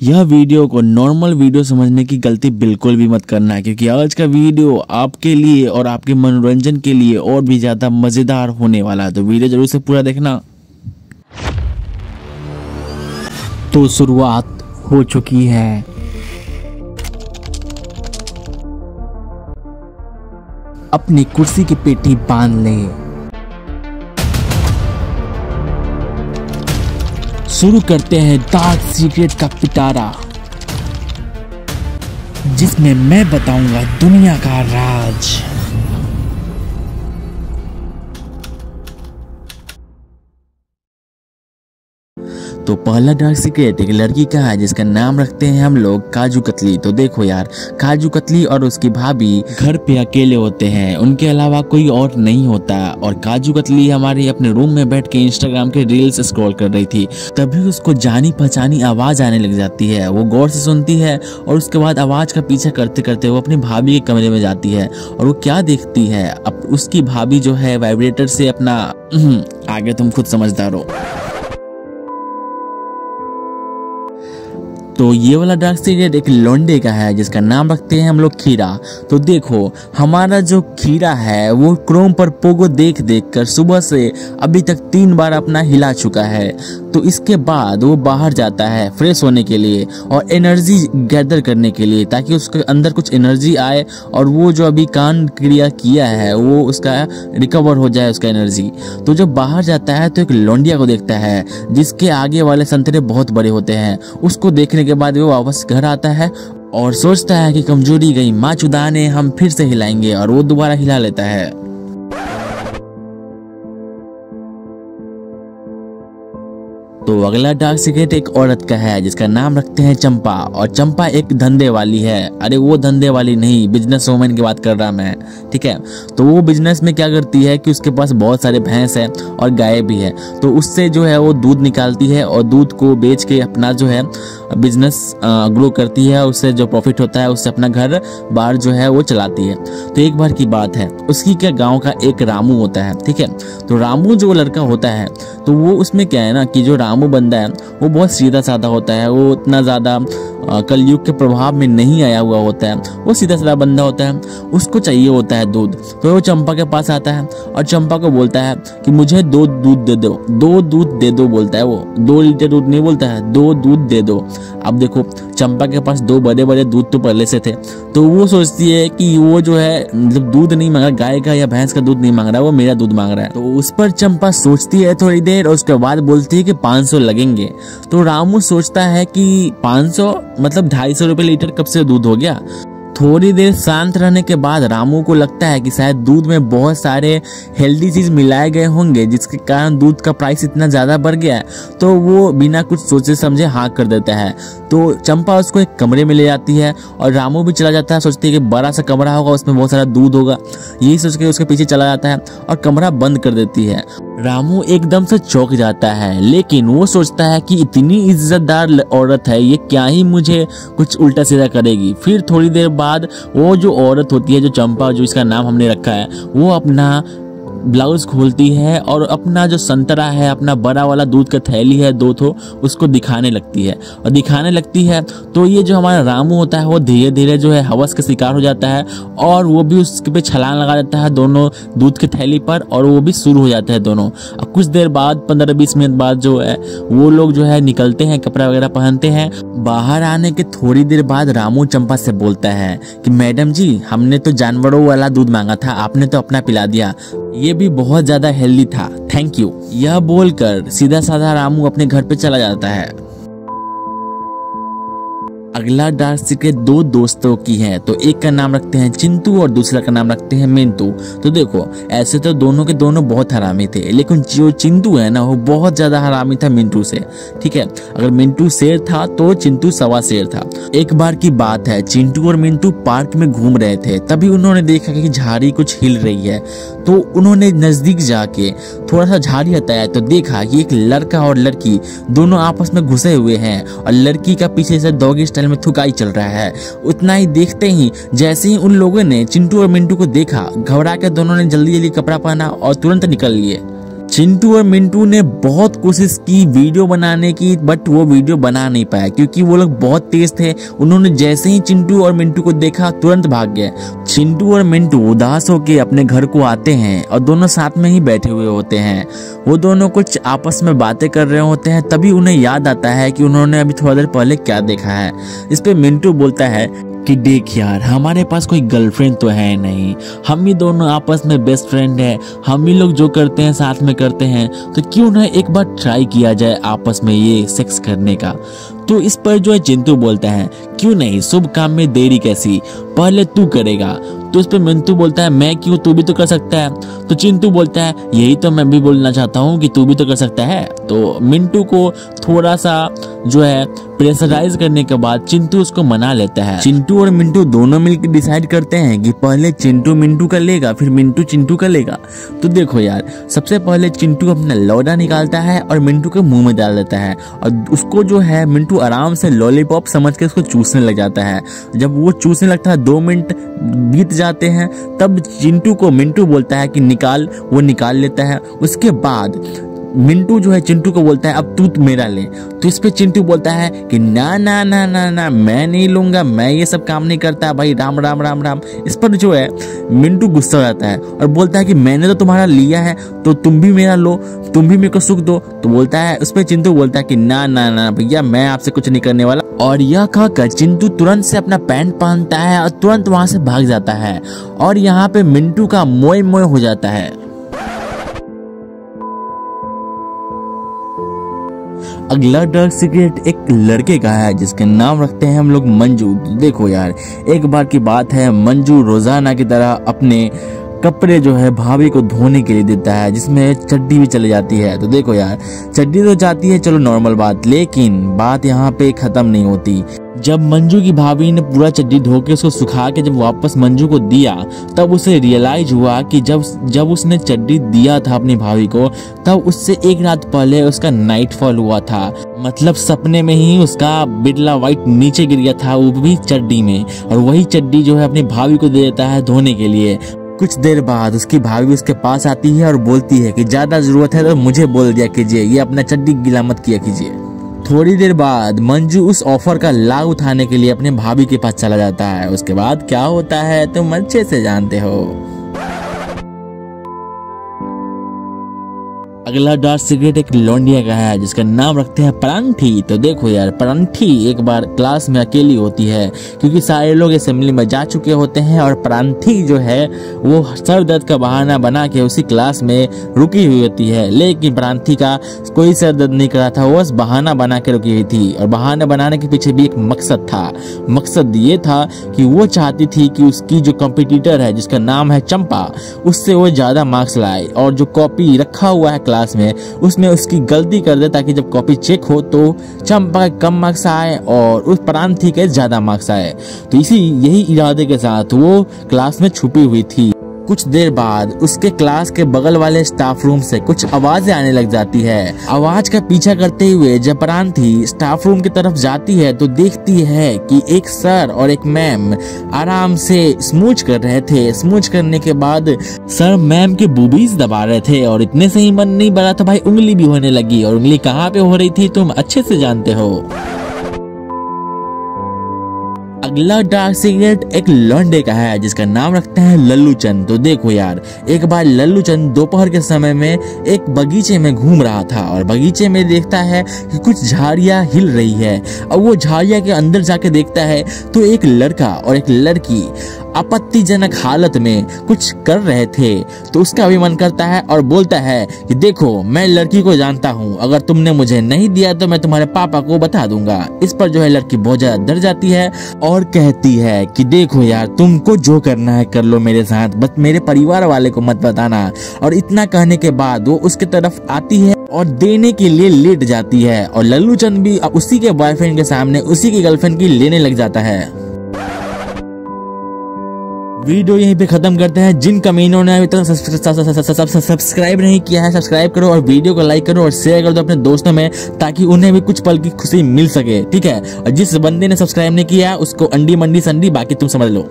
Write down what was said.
यह वीडियो को normal video समझने की गलती बिल्कुल भी मत करना है, क्योंकि आज का वीडियो आपके लिए और आपके मनोरंजन के लिए और भी ज़्यादा मज़ेदार होने वाला है। तो वीडियो जरूर से पूरा देखना। तो शुरुआत हो चुकी है। अपनी कुर्सी की पेटी बांध ले। शुरू करते हैं डार्क सीक्रेट का पिटारा, जिसमें मैं बताऊंगा दुनिया का राज। तो पहला डार्क सीक्रेट एक लड़की का है जिसका नाम रखते हैं हम लोग काजू कतली। तो देखो यार, काजू कतली और उसकी भाभी घर पे अकेले होते हैं, उनके अलावा कोई और नहीं होता। और काजू कतली हमारे अपने रूम में बैठ के इंस्टाग्राम के रील्स स्क्रॉल कर रही थी, तभी उसको जानी पहचानी आवाज आने लग जाती है। वो गौर से सुनती है और उसके बाद आवाज का पीछा करते करते वो अपनी भाभी के कमरे में जाती है। और वो क्या देखती है, अब उसकी भाभी जो है वाइब्रेटर से अपना आगे तुम खुद समझदार हो। तो ये वाला डार्क सीक्रेट एक लौंडे का है जिसका नाम रखते हैं हम लोग खीरा। तो देखो, हमारा जो खीरा है वो क्रोम पर पोगो देख देख कर सुबह से अभी तक 3 बार अपना हिला चुका है। तो इसके बाद वो बाहर जाता है फ्रेश होने के लिए और एनर्जी गैदर करने के लिए, ताकि उसके अंदर कुछ एनर्जी आए और वो जो अभी कांड क्रिया किया है वो उसका रिकवर हो जाए, उसका एनर्जी। तो जब बाहर जाता है तो एक लौंडिया को देखता है जिसके आगे वाले संतरे बहुत बड़े होते हैं। उसको देखने के बाद वो वापस घर आता है और सोचता है कि कमजोरी गई, माँ चुदाने हम फिर से हिलाएंगे, और वो दोबारा हिला लेता है। तो अगला डार्क सीक्रेट एक औरत का है जिसका नाम रखते हैं चंपा। और चंपा एक धंधे वाली है। अरे वो धंधे वाली नहीं, बिजनेस वूमेन की बात कर रहा मैं, ठीक है। तो वो बिजनेस में क्या करती है कि उसके पास बहुत सारे भैंस है और गाय भी है। तो उससे जो है वो दूध निकालती है और दूध को बेच के अपना जो है बिजनेस ग्रो करती है। उससे जो प्रॉफिट होता है उससे अपना घर बार जो है वो चलाती है। तो एक बार की बात है, उसकी क्या गाँव का एक रामू होता है, ठीक है। तो रामू जो लड़का होता है, तो वो उसमें क्या है ना कि जो रामू बंदा है वो बहुत सीधा साधा होता है। वो उतना ज़्यादा कलयुग के प्रभाव में नहीं आया हुआ होता है, वो सीधा साधा बंदा होता है। उसको चाहिए होता है दूध। तो वो चंपा के पास आता है और चंपा को बोलता है कि मुझे 2 दूध दे दो, 2 दूध दे दो बोलता है। वो 2 लीटर दूध नहीं बोलता है, 2 दूध दे दो। अब देखो, चंपा के पास 2 बड़े बड़े दूध तो पहले से थे, तो वो सोचती है कि वो जो है मतलब दूध नहीं मांग रहा, गाय का या भैंस का दूध नहीं मांग रहा, वो मेरा दूध मांग रहा है। तो उस पर चंपा सोचती है थोड़ी देर और उसके बाद बोलती है कि 500 लगेंगे। तो रामू सोचता है कि 500 मतलब 250 रुपए लीटर कब से दूध हो गया। थोड़ी देर शांत रहने के बाद रामू को लगता है कि शायद दूध में बहुत सारे हेल्दी चीज मिलाए गए होंगे, जिसके कारण दूध का प्राइस इतना ज्यादा बढ़ गया है। तो वो बिना कुछ सोचे समझे हाँ कर देता है। तो चंपा उसको एक कमरे में ले जाती है और रामू भी चला जाता है। सोचती है कि बड़ा सा कमरा होगा, उसमें बहुत सारा दूध होगा, यही सोच के उसके पीछे चला जाता है और कमरा बंद कर देती है। रामू एकदम से चौंक जाता है, लेकिन वो सोचता है कि इतनी इज्जतदार औरत है, ये क्या ही मुझे कुछ उल्टा सीधा करेगी। फिर थोड़ी देर बाद वो जो औरत होती है, जो चंपा, जो इसका नाम हमने रखा है, वो अपना ब्लाउज खोलती है और अपना जो संतरा है, अपना बड़ा वाला दूध का थैली है 2 ठो, उसको दिखाने लगती है। और दिखाने लगती है तो ये जो हमारा रामू होता है वो धीरे धीरे जो है हवस का शिकार हो जाता है और वो भी उसके पे छलांग लगा देता है दोनों दूध के थैली पर, और वो भी शुरू हो जाता है दोनों। और कुछ देर बाद 15-20 मिनट बाद जो है वो लोग जो है निकलते हैं, कपड़ा वगैरह पहनते हैं। बाहर आने के थोड़ी देर बाद रामू चंपा से बोलता है कि मैडम जी, हमने तो जानवरों वाला दूध मांगा था, आपने तो अपना पिला दिया, ये भी बहुत ज्यादा हेल्दी था, थैंक यू। यह बोलकर सीधा साधा रामू अपने घर पे चला जाता है। अगला डार्क सीक्रेट 2 दोस्तों की है। तो एक का नाम रखते हैं चिंटू और दूसरा का नाम रखते हैं मिंटू। तो देखो, ऐसे तो दोनों के दोनों बहुत हरामी थे, लेकिन जो चिंटू है ना वो बहुत ज्यादा हरामी था मिंटू से, ठीक है। अगर मिंटू शेर था तो चिंटू सवा शेर था। एक बार की बात है, चिंटू और मिंटू पार्क में घूम रहे थे, तभी उन्होंने देखा कि झाड़ी कुछ हिल रही है। तो उन्होंने नजदीक जाके थोड़ा सा झाड़ी हटाया तो देखा कि एक लड़का और लड़की दोनों आपस में घुसे हुए हैं और लड़की का पीछे से डॉगी स्टाइल में थुकाई चल रहा है। उतना ही देखते ही जैसे ही उन लोगों ने चिंटू और मिंटू को देखा, घबरा के दोनों ने जल्दी जल्दी कपड़ा पहना और तुरंत निकल लिए। चिंटू और मिंटू ने बहुत कोशिश की वीडियो बनाने की, बट वो वीडियो बना नहीं पाया क्योंकि वो लोग बहुत तेज थे। उन्होंने जैसे ही चिंटू और मिंटू को देखा तुरंत भाग गए। चिंटू और मिंटू उदास होकर अपने घर को आते हैं और दोनों साथ में ही बैठे हुए होते हैं। वो दोनों कुछ आपस में बातें कर रहे होते हैं, तभी उन्हें याद आता है कि उन्होंने अभी थोड़ा देर पहले क्या देखा है। इस पे मिंटू बोलता है कि देख यार, हमारे पास कोई गर्लफ्रेंड तो है नहीं, हम ही दोनों आपस में बेस्ट फ्रेंड है, हम ही लोग जो करते हैं साथ में करते हैं, तो क्यों ना एक बार ट्राई किया जाए आपस में ये सेक्स करने का। तो इस पर जो है चिंटू बोलता है क्यों नहीं, शुभ काम में देरी कैसी, पहले तू करेगा। तो इस पर मिंटू बोलता है मैं क्यों, तू भी तो कर सकता है। तो चिंटू बोलता है यही तो मैं भी बोलना चाहता हूँ कि तू भी तो कर सकता है। तो मिंटू को थोड़ा सा जो है प्रेशराइज करने के बाद चिंटू उसको मना लेता है। चिंटू और मिंटू दोनों मिलकर डिसाइड करते हैं कि पहले चिंटू मिंटू का लेगा, फिर मिंटू चिंटू का लेगा। तो देखो यार, सबसे पहले चिंटू अपना लौडा निकालता है और मिंटू के मुंह में डाल देता है और उसको जो है मिंटू आराम से लॉलीपॉप समझ के उसको चूसने लग जाता है। जब वो चूसने लगता है 2 मिनट बीत जाते हैं, तब चिंटू को मिंटू बोलता है कि निकाल, वो निकाल लेता है। उसके बाद मिंटू जो है चिंटू को बोलता है अब तू मेरा ले। तो इस पे चिंटू बोलता है कि ना ना ना ना ना, मैं नहीं लूंगा, मैं ये सब काम नहीं करता भाई, राम राम राम राम। इस पर जो है मिंटू गुस्सा हो जाता है और बोलता है कि मैंने तो तुम्हारा लिया है तो तुम भी मेरा लो, तुम भी मेरे को सुख दो। तो बोलता है, उस पर चिंटू बोलता है कि ना ना ना भैया, मैं आपसे कुछ नहीं करने वाला। और यह कहकर चिंटू तुरंत से अपना पैंट पहनता है और तुरंत वहां से भाग जाता है और यहाँ पे मिंटू का मोय मोय हो जाता है। अगला डार्क सीक्रेट एक लड़के का है जिसके नाम रखते हैं हम लोग मंजू। देखो यार, एक बार की बात है, मंजू रोजाना की तरह अपने कपड़े जो है भाभी को धोने के लिए देता है, जिसमें चड्डी भी चली जाती है। तो देखो यार, चड्डी तो जाती है, चलो नॉर्मल बात, लेकिन बात यहाँ पे खत्म नहीं होती। जब मंजू की भाभी ने पूरा चड्डी धो के उसको सुखा के जब वापस मंजू को दिया, तब उसे रियलाइज हुआ कि जब उसने चड्डी दिया था अपनी भाभी को, तब उससे एक रात पहले उसका नाइट फॉल हुआ था। मतलब सपने में ही उसका बिरला व्हाइट नीचे गिर गया था, वो भी चड्डी में, और वही चड्डी जो है अपनी भाभी को दे देता है धोने के लिए। कुछ देर बाद उसकी भाभी उसके पास आती है और बोलती है कि ज्यादा जरूरत है तो मुझे बोल दिया कीजिए, ये अपना चड्डी गीला मत किया कीजिए। थोड़ी देर बाद मंजू उस ऑफर का लाभ उठाने के लिए अपने भाभी के पास चला जाता है। उसके बाद क्या होता है तुम अच्छे से जानते हो। अगला डार्क सीक्रेट एक लौंडिया का है जिसका नाम रखते हैं परांठी। तो देखो यार, परांठी एक बार क्लास में अकेली होती है क्योंकि सारे लोग असेंबली में जा चुके होते हैं और परांठी जो है वो सर दर्द का बहाना बना के उसी क्लास में रुकी हुई होती है। लेकिन परांठी का कोई सर दर्द नहीं कर रहा था, वो बस बहाना बना के रुकी हुई थी। और बहाना बनाने के पीछे भी एक मकसद था। मकसद ये था कि वो चाहती थी कि उसकी जो कॉम्पिटिटर है जिसका नाम है चंपा, उससे वो ज्यादा मार्क्स लाए और जो कॉपी रखा हुआ है क्लास में उसमें उसकी गलती कर दे, ताकि जब कॉपी चेक हो तो चंपा के कम मार्क्स आए और उस परांठी के ज्यादा मार्क्स आए। तो यही इरादे के साथ वो क्लास में छुपी हुई थी। कुछ देर बाद उसके क्लास के बगल वाले स्टाफ रूम से कुछ आवाजें आने लग जाती है। आवाज का पीछा करते हुए जब परांठी स्टाफ रूम की तरफ जाती है तो देखती है कि एक सर और एक मैम आराम से स्मूच कर रहे थे। स्मूच करने के बाद सर मैम के बूबीज दबा रहे थे और इतने से ही मन नहीं भरा था भाई, उंगली भी होने लगी। और उंगली कहाँ पे हो रही थी तुम अच्छे से जानते हो। अगला डार्क सीक्रेट एक लौंडे का है जिसका नाम रखते हैं लल्लू चंद। तो देखो यार, एक बार लल्लू चंद दोपहर के समय में एक बगीचे में घूम रहा था और बगीचे में देखता है कि कुछ झाड़ियां हिल रही है। और वो झाड़ियां के अंदर जाके देखता है तो एक लड़का और एक लड़की आपत्तिजनक हालत में कुछ कर रहे थे। तो उसका भी मन करता है और बोलता है कि देखो, मैं लड़की को जानता हूँ, अगर तुमने मुझे नहीं दिया तो मैं तुम्हारे पापा को बता दूंगा। इस पर जो है लड़की बहुत ज्यादा डर जाती है और कहती है कि देखो यार, तुमको जो करना है कर लो मेरे साथ, बस मेरे परिवार वाले को मत बताना। और इतना कहने के बाद वो उसके तरफ आती है और देने के लिए लेट जाती है और लल्लू चंद भी उसी के बॉयफ्रेंड के सामने उसी की गर्लफ्रेंड की लेने लग जाता है। वीडियो यहीं पे खत्म करते हैं। जिन कमीनों ने अभी तक सब्सक्राइब नहीं किया है, सब्सक्राइब करो और वीडियो को लाइक करो और शेयर कर दो अपने दोस्तों में, ताकि उन्हें भी कुछ पल की खुशी मिल सके, ठीक है। और जिस बंदे ने सब्सक्राइब नहीं किया उसको अंडी मंडी संडी, बाकी तुम समझ लो।